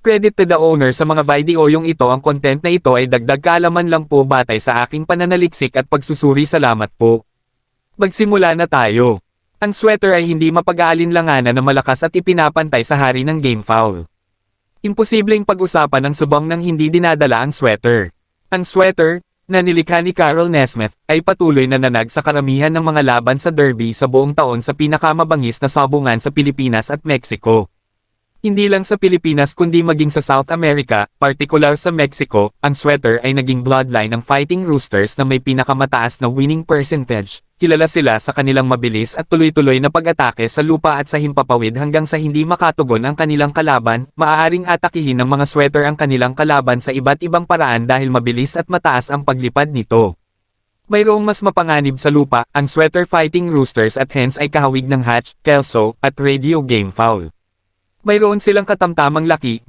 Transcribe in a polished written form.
Credit to the owner sa mga videoyong ito. Ang content na ito ay dagdag kaalaman lang po batay sa aking pananaliksik at pagsusuri. Salamat po. Magsimula na tayo. Ang sweater ay hindi mapag-aalinlanganan na malakas at ipinapantay sa hari ng game foul. Imposibleng pag-usapan ang subang nang hindi dinadala ang sweater. Ang sweater, na nilikha ni Carol Nesmith, ay patuloy na nanag sa karamihan ng mga laban sa derby sa buong taon sa pinakamabangis na sabungan sa Pilipinas at Mexico. Hindi lang sa Pilipinas kundi maging sa South America, partikular sa Mexico, ang sweater ay naging bloodline ng Fighting Roosters na may pinakamataas na winning percentage. Kilala sila sa kanilang mabilis at tuloy-tuloy na pag-atake sa lupa at sa himpapawid hanggang sa hindi makatugon ang kanilang kalaban. Maaaring atakihin ng mga sweater ang kanilang kalaban sa iba't ibang paraan dahil mabilis at mataas ang paglipad nito. Mayroong mas mapanganib sa lupa, ang sweater Fighting Roosters at hence ay kahawig ng Hatch, Kelso, at Radio Game Foul. Mayroon silang katamtamang laki,